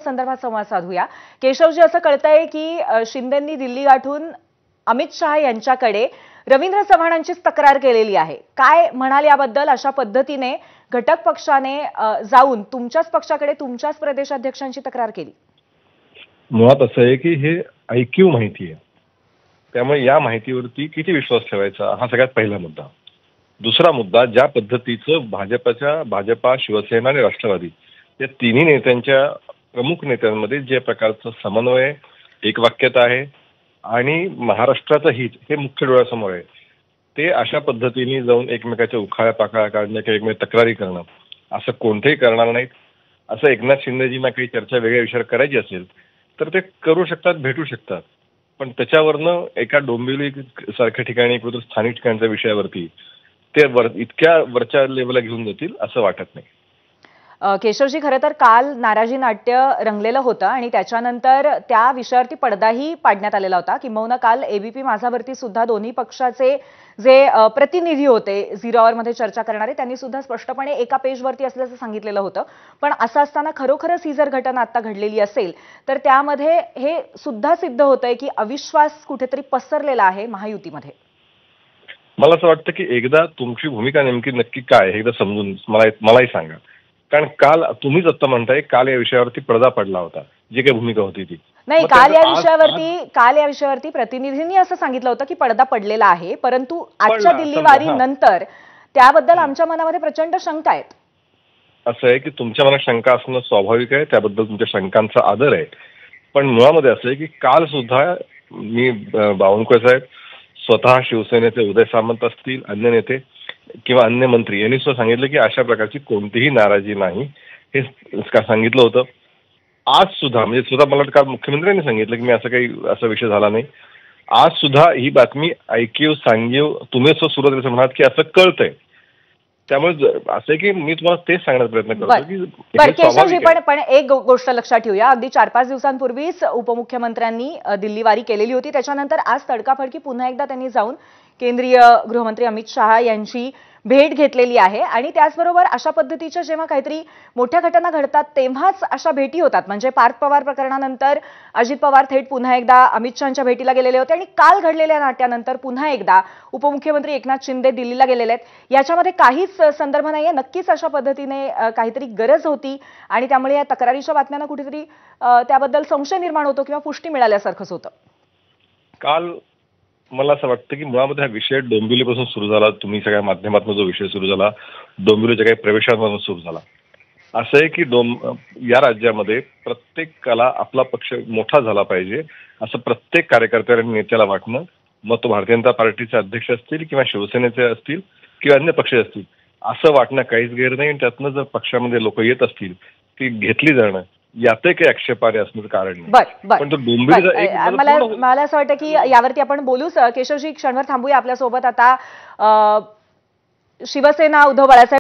संदर्भात संवाद साधूया। केशवजी, असं कळतंय की शिंदेंनी दिल्ली गाठून अमित शहा यांच्याकडे रवींद्र चव्हाणांचीच तक्रार केलेली आहे। काय म्हणाल याबद्दल? अशा पद्धतीने घटक पक्षाने जाऊन तुमच्याच पक्षाकडे तुमच्याच प्रदेशाध्यक्षांची तक्रार केली? मुळात असं आहे की हे ऐकीव माहिती आहे, त्यामुळे या माहितीवरती किती विश्वास ठेवायचा हा सगळ्यात पहिला मुद्दा। दुसरा मुद्दा, ज्या पद्धतीचं भाजपा, शिवसेना आणि राष्ट्रवादी या तिन्ही नेत्यांच्या प्रमुख नेत्यांमध्ये जे प्रकारचं समन्वय, एकवाक्यता आहे आणि महाराष्ट्राचं हित हे मुख्य डोळ्यासमोर आहे, ते अशा पद्धतीने जाऊन एकमेकाच्या उखाळ्या पाखाळ्या काढणं किंवा एकमेक तक्रारी करणं असं कोणतेही करणार नाहीत। असं एकनाथ शिंदेजींना काही चर्चा वेगळ्या विषयावर करायची असेल तर ते करू शकतात, भेटू शकतात, पण त्याच्यावरनं एका डोंबिवली सारख्या ठिकाणी किंवा स्थानिक ठिकाणच्या विषयावरती ते इतक्या वरच्या लेवलला घेऊन जातील असं वाटत नाही। केशवजी, खरं तर काल नाराजी नाट्य रंगलेलं होतं आणि त्याच्यानंतर त्या विषयावरती पडदाही पाडण्यात आलेला होता। किंबहुना काल एबीपी माझावरती सुद्धा दोन्ही पक्षाचे जे प्रतिनिधी होते झिरो आवरमध्ये चर्चा करणारे, त्यांनी सुद्धा स्पष्टपणे एका पेजवरती असल्याचं सांगितलेलं होतं। पण असं असताना खरोखरच ही जर घटना आता घडलेली असेल तर त्यामध्ये हे सुद्धा सिद्ध होतंय की अविश्वास कुठेतरी पसरलेला आहे महायुतीमध्ये। मला असं वाटतं की एकदा तुमची भूमिका नेमकी नक्की काय एकदा समजून मलाही सांगा, कारण काल तुम्हीच आता म्हणताय काल या विषयावरती पडदा पडला होता, जी काही भूमिका होती ती नाही। काल या विषयावरती प्रतिनिधींनी असं सांगितलं होतं की पडदा पडलेला आहे, परंतु आजच्या दिल्लीवारी नंतर त्याबद्दल आमच्या मनामध्ये प्रचंड शंका आहेत। असं आहे की तुमच्या मनात शंका असणं स्वाभाविक आहे, त्याबद्दल तुमच्या शंकांचा आदर आहे, पण मुळामध्ये असं आहे की काल सुद्धा मी बावनकुळे साहेब, स्वतः शिवसेनेचे उदय सामंत असतील, अन्य नेते किंवा अन्य मंत्री यांनी सुद्धा सांगितलं की अशा प्रकारची कोणतीही नाराजी नाही, हे सांगितलं होतं। आज सुद्धा म्हणजे सुद्धा मला काल मुख्यमंत्र्यांनी सांगितलं की मी असं काही असा विषय झाला नाही। आज सुद्धा ही बातमी ऐकीव सांगीव तुम्ही सुरुवातीला म्हणाल की असं कळतंय, त्यामुळे असं आहे की मी तुम्हाला तेच सांगण्याचा प्रयत्न करतो की केशवजी, पण एक गोष्ट लक्षात ठेवूया, अगदी 4-5 दिवसांपूर्वीच उपमुख्यमंत्र्यांनी दिल्लीवारी केलेली होती, त्याच्यानंतर आज तडकाफडकी पुन्हा एकदा त्यांनी जाऊन केंद्रीय गृहमंत्री अमित शहा यांची भेट घेतलेली आहे। आणि त्याचबरोबर अशा पद्धतीच्या जेव्हा काहीतरी मोठ्या घटना घडतात तेव्हाच अशा भेटी होतात। म्हणजे पार्थ पवार प्रकरणानंतर अजित पवार थेट पुन्हा एकदा अमित शहांच्या भेटीला गेलेले होते आणि काल घडलेल्या नाट्यानंतर पुन्हा एकदा उपमुख्यमंत्री एकनाथ शिंदे दिल्लीला गेलेले आहेत। याच्यामध्ये काहीच संदर्भ नाहीये, नक्कीच अशा पद्धतीने काहीतरी गरज होती आणि त्यामुळे या तक्रारीच्या बातम्यांना कुठेतरी त्याबद्दल संशय निर्माण होतो किंवा पुष्टी मिळाल्यासारखंच होतं। काल मला असं वाटतं की मुळामध्ये हा विषय डोंबिवलीपासून सुरू झाला, तुम्ही सगळ्या माध्यमातून जो विषय सुरू झाला डोंबिवलीच्या काही प्रवेशांपासून सुरू झाला। असं आहे की या राज्यामध्ये प्रत्येकाला आपला पक्ष मोठा झाला पाहिजे असं प्रत्येक कार्यकर्त्याला आणि नेत्याला वाटणं, मग तो भारतीय जनता पार्टीचे अध्यक्ष असतील किंवा शिवसेनेचे असतील किंवा अन्य पक्ष असतील, असं वाटणं काहीच गैर नाही। आणि त्यातनं जर पक्षामध्ये लोक येत असतील ती घेतली जाणं यातही काही आक्षेपार्ह असण्याचं कारण नाही। पण तो डोंबिवलीचा मला असं वाटतं की यावरती आपण बोलूच। केशवजी, क्षणभर थांबूया आपल्यासोबत आता शिवसेना उद्धव बाळासाहेब